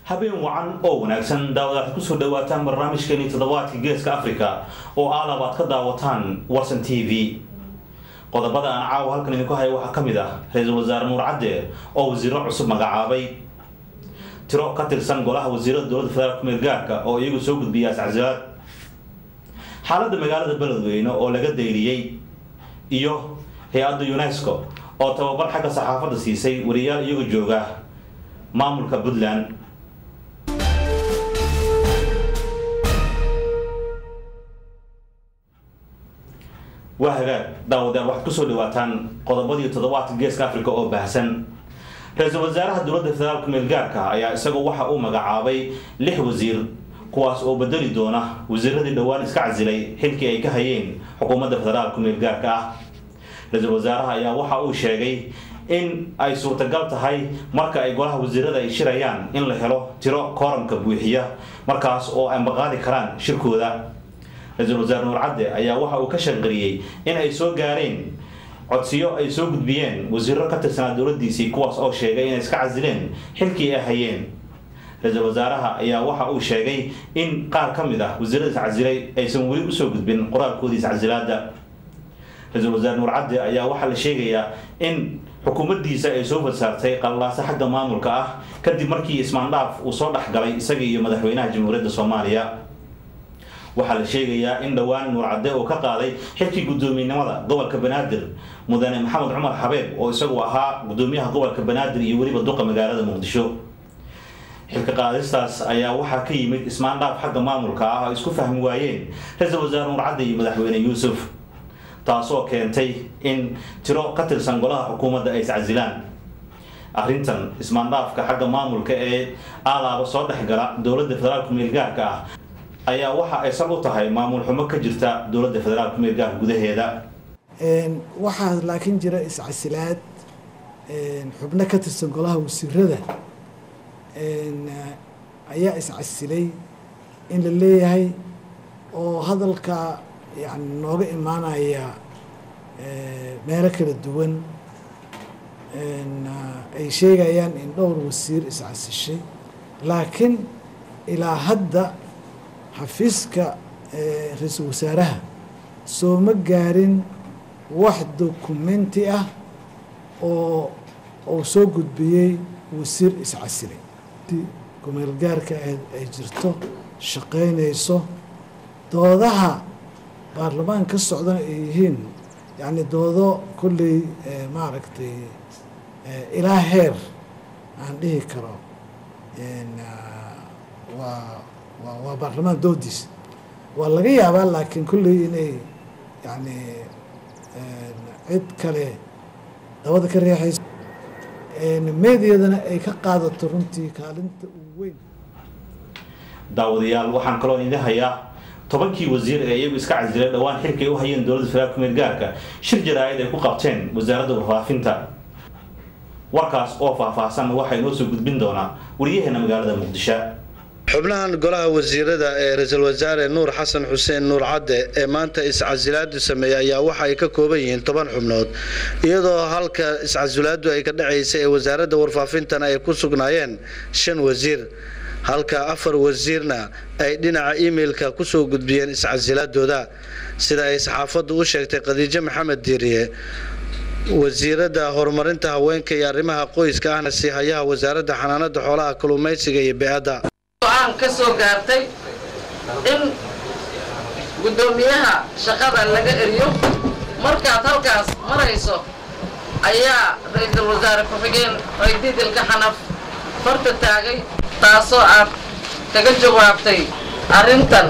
habeen wacan oo wanaagsan daawadaha ku soo dhawaataan barnaamijkeeni toddobaadka geeska Afrika oo aalabaad ka daawataan Warsan TV. qodobada aan caawa halkan idinku hayo waxa kamid ah Ra'iisul Wasaare Nuur Cadde oo wasiiro cusub magacaabay, tiro ka tirsan golaha wasiirada dowladda federaalka meelgaarka oo iyagu soo gudbiyay ascazilaad, xaaladda magaalada Beledweyne oo laga deyriyay, iyo hay'adda UNESCO oo tababar xagga saxaafadda siisay wariyaal iyagu jooga maamulka Puntland. وهذا داود واحد كسر لواتان قضبضي تضوات الجيش أفريقيا أو بحسن رئيس وزراء الدولة الفدرالية كملجاركا أي سجوا وحى مجعابي لح وزير قواس أو بدل دونه وزير هذه الدوان إسكعزلي حلكي أي كهين حكومة الفدرالية كملجاركا رئيس وزراء أي وحى أو شيء إن أي صوت قلت هاي مركا أي قولها وزير هذا يشريان إن لهلو ترى كارم كبوحية مركز أو أم بغادي كران شركو ذا. رئيس الوزراء نور عدة ayaa waxa uu ka shaqeeyay in ay soo gaareen codsiyo ay soo gudbiyeen wasiirro ka tirsan dowladdiisii kuwaas oo sheegay in ay iska casileen xilkii ay hayeen. Ra'iisul Wasaaraha ayaa waxa uu sheegay in qaar ka mid ah wasiirada casilay aysan wali u soo gudbin qoraalkoodii casilaadda. Ra'iisul Wasaare Nuur Cadde ayaa waxa la sheegayaa in xukuumaddiisa ay soo fasaartay qallaasa xagga maamulka ah kadib markii ismaandhaaf uu soo dhaxgalay isaga iyo madaxweynaha Jamhuuriyadda Soomaaliya. waxaa la sheegayaa in dhawaan Nuur Cadde oo ka qaaday xilkii gudoomiyenimada gobolka Banaadir mudane Maxamed Cumar Xabeeb oo isagu ahaa gudoomiyaha gobolka Banaadir iyo waliba duqa magaalada Muqdisho. xilka qaadistaas ayaa waxa ka yimid ismaandhaaf xagga maamulka ah oo isku fahmi waayeen Ra'iisul Wasaare Nuur Cadde iyo madaxweyne Yuusuf, taasoo keentay in tiro ka tirsan golaha xukuumadda ay iscasilaan. arrintan ismaandhaafka xagga maamulka ee aalaaba soo dhaxgala dowladda federaalka meelgaarka ah ayaa waxa ay sal u tahay maamul xumo ka jirta dowladda federaalka meelgaarka gudaheeda. waxaa laakiin jira iscasilaad xubno ka tirsan golaha wasiirada ayaa iscasilay in la leeyahay oo hadalka yani nooga imaanaya meelo kala duwan ay sheegayaan in dhowr wasiir iscasishay, laakiin ilaa hadda xafiiska ra'iisul wasaaraha soo ma gaarin wax dokumenti ah oo soo gudbiyey wasiir iscasilay. kumeelgaarka ay jirto shaqaynayso, doodaha baarlamaanka ka socdana ay yihiin yani doodo kulley maaragtay ilaa heer aan dhihi karo waa baarlamaan doodiis waa laga yaabaa, laakiin kulley inay yani cid kale dabada ka reexayso meediyadana ay ka qaadato runtii kaalinta ugu weyn. daawadayaal waxaan kaloo idin hayaa 10kii wasiir ee iyagu iska casilay dhawaan xilkay u hayeen dowladda federaalka meelgaarka shir jaraa'id ay ku qabteen wasaaradda warfaafinta. warkaas oo faahfaahsan waxa inoo soo gudbin doonaa wariyaheena magaalada Muqdisho. xubnahan golaha wasiirada ee Ra'iisul Wasaare Nuur Xasan Xuseen Nuur Cadde ee maanta iscasilaadu sameeyay ayaa waxa ay ka kooban yihiin 10 xubnood, iyadoo halka iscasilaadu ay ka dhaceysay ee wasaaradda warfaafintan ay ku sugnaayeen 5 wasiir, halka 4 wasiirna ay dhinaca emailka ku soo gudbiyeen iscasilaadooda, sida ay saxaafaddu u sheegtay Khadiija Maxamed Diiriye wasiirada horumarinta haweenka iyo arrimaha qoyska ahna si hayaha wasaaradda xanaanada xoolaha kalluumaysiga iyo beecada. aan ka soo gaartay in gudoomiyaha shaqada laga eriyo markaad halkaas marayso ayaa ra'iisul wasaare ku-xigeen Raydidilka Xanaf farta taagay, taasoo aad kaga jawaabtay arrintan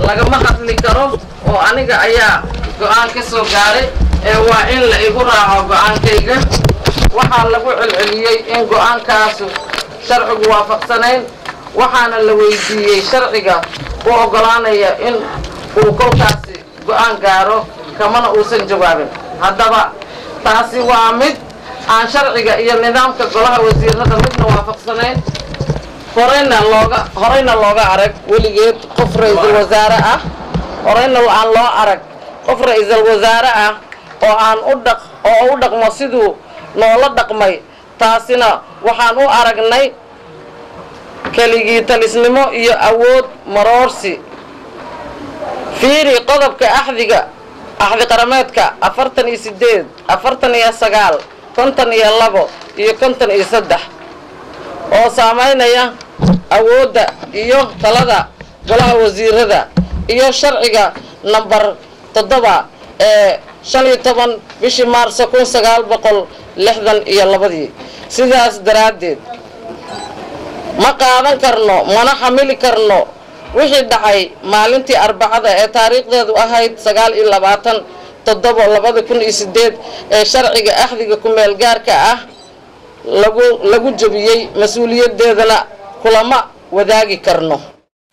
lagama hadli karo oo aniga ayaa go'aan ka soo gaaray ee waa in la igu raaco go'aankayga. waxaa lagu celceliyey in go'aankaas sharcigu waafaqsanayn, waxaana la weydiiyey sharciga u ogolaanaya in uu kolkaasi go'aan gaaro, kamana uusan jawaabin. haddaba taasi waa mid aan sharciga iyo nidaamka golaha wasiirada midna waafaqsanayn. horeyna looga arag weligeed qof ra'iisul wasaare ah, horeyna aan loo arag qof ra'iisul wasaare ah oo aan u dhaqmo siduu noola dhaqmay. taasina waxaan u aragnay keligii talisnimo iyo awood maroorsi fiiri qodobka axdi qarameedka 48 49 52 iyo 53 oo saameynaya awoodda iyo talada golaha wasiirada iyo sharciga number 7 ee 15 bishii Maarso 1962 sidaas daraadeed ma qaadan karno mana xamili karno wixii dhacay maalintii Arbacada ee taariikhdeedu ahayd 29/7/2008 ee sharciga axdiga ku meel gaarka ah lagu jabiyay mas'uuliyadeedana kulama wadaagi karno.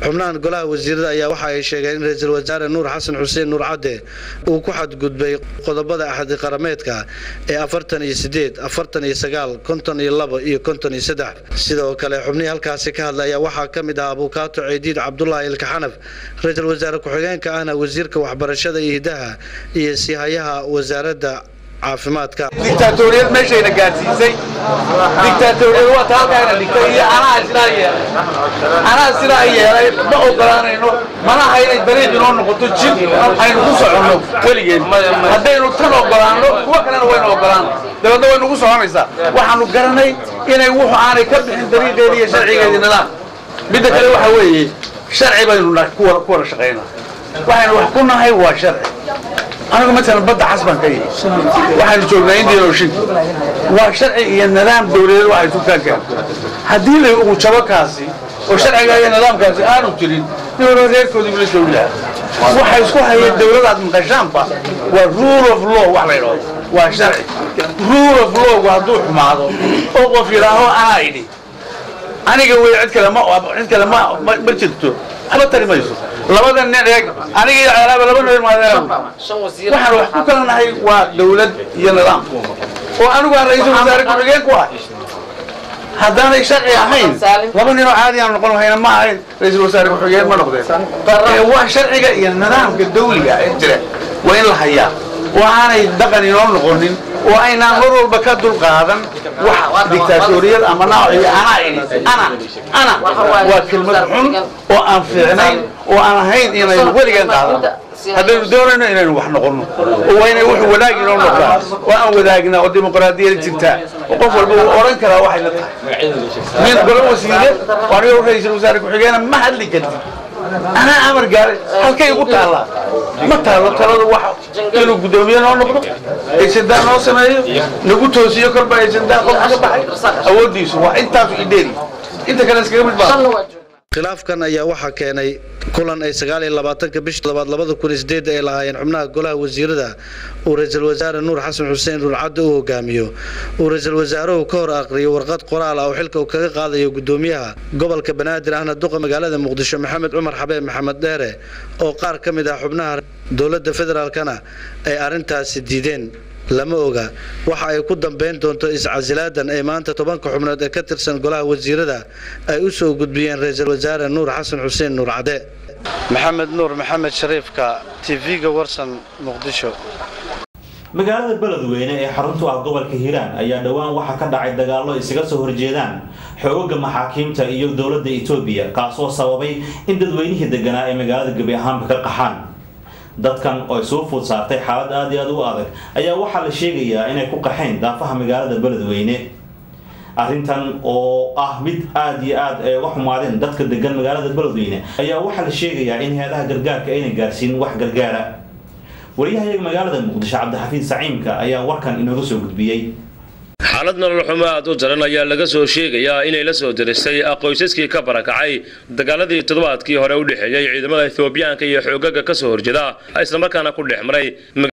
xubnahan golaha wasiirada ayaa waxa ay sheegeen in ra'iisul wasaare Nuur Xasan Xuseen Nuur Cadde uu ku xadgudbay qodobada axdi qarameedka ee 48 49 52 iyo 53 sidoo kale xubnihii halkaasi ka hadlaya waxa kamid ah Abukaato Ciidiid Cabdullaahi Ilkaxanaf ra'iisul wasaare ku-xigeenka ahna wasiirka waxbarashada iyo hidaha iyo sihayaha wasaaradda caafimaadka dictatoriyad meeshayna gaarsiisay dictatoriyad waa taalkaana dhigtay iyo anaa sidaa yeelay ma ogolaanayno mana haynay dariiq inoo noqoto jid aynu ku soconno weligeen haddaynu tan ogolaanno kuwa kalena waynu ogolaan dabadna way nagu soconaysaa waxaanu garanay inay wuxu aanay ka bixin dariiqeedii iyo sharcigeedii nidaam midda kale waxa weeye sharci baynu ku wada shaqaynaa waxaynu wax ku nahay waa sharci anigu مثلا بدأ حسبا كي واحد جوجنا عندي روشين وشرعي النظام دولي واحد تفكر هدي له وشبكاسي وشرعي جاي نظام كاسي أنا وترين نقول غير كذي من الدولة واحد يسكو هي الدولة بعد مقشامبا والرول اوف لو واحد يروح وشرعي رول اوف لو وهدوح معه أو في راهو عادي أنا جوي عند كلام ما بتشتو أنا ترى ما يسوى labada nin aniga alaaba laba nin waxaan wax ku kala nahay waa dawlad iyo nidaam oo anigu aan ra'iisul wasaare ku-xigeen ku ah haddaan ay sharci ahayn laba nin oo caadi aan noqon hayna ma ahayn ra'iisul wasaare ku-xigeen ma noqdeen waa sharciga iyo nidaamka dawliga ee jira waa in la hayaa oo aanay dhaqan inoo noqonin oo aynaan mar walba ka dulqaadan wax dictatoriyad ama nooci ana waa kelmad xun oo aan fiicnayn oo aan ahayn inaynu weligaan qaadan haddaynu doonayno inaynu wax noqonno oo waa inay wuxuu wanaag inoo noqdaan oo aan wadaagnaa oo dimuqraadiyad jirtaa oo qof walba uu oran karaa waxay la tahay min golo wasiire waanigo ra'iisul wasaare ku-xigeena ma hadli kartid أنا أمر قال هل كي يقول الله ما تعالى ترى الواحد كانوا قدامين أو نقطة إيشدان أو سماية نقول توصيه كل بقى إيشدان خلاص حاجة بحي أودي سوا أنت في إداري أنت كان سكير من بعض khilaafkan ayaa waxa keenay kulan ay 29 bishii 2008 ay lahaayeen xubnaha golaha wasiirada oo ra'iisul wasaare Nuur Xasan Xuseen Nuur Cadde uu hogaamiyo oo ra'iisul wasaaruhu ka hor aqriyo warqad qoraal ah oo xilka uu kaga qaadayo gudoomiyaha gobolka Banaadir ahna duqa magaalada Muqdisho Maxamed Cumar Xabeeb Maxamed Dheere oo qaar kamid ah xubnaha dawladda federaalkana ay arintaasi diideen lama oga waxa ay ku dambeyn doonto iscasilaadan ay maanta 10 xubnood ee ka tirsan golaha wasiirada ay u soo gudbiyeen ra'iisul wasaare Nuur Xasan Xuseen Nuur Cadde Maxamed Nuur Maxamed Shariifka TV-ga Warsan Muqdisho magaalada Beledweyne ee xarunta ah gobolka Hiiraan ayaa dhawaan waxa ka dhacay dagaallo isaga soo horjeedaan xoogga maxaakiimta iyo dawladda Itoobiya kaasoo sababay in dadweynihii deganaa ee magaalada gabi ahaanba ka qaxaan dadkan oo soo food saartay xaalad aad iyo aad u adag ayaa waxa la sheegayaa inay ku qaxeen daafaha magaalada Beledweyne arrintan oo ah mid aad iyo aad ay wax xumaadeen dadka degan magaalada Beledweyne ayaa waxa la sheegayaa in hay'adaha gargaarka ayna gaarsiin wax gargaara wariyaha magaalada Muqdisho Cabdixafiid Saciimka ayaa warkan inooga soo gudbiyay xaalad nolol xumo aad u daran ayaa laga soo sheegayaa inay la soo diristay qoysaskii ka barakacay dagaaladii toddobaadkii hore u dhaxeeyay ciidamada Itoobiyaanka iyo xoogagga ka soo horjeeda isla markaana ku dhex maray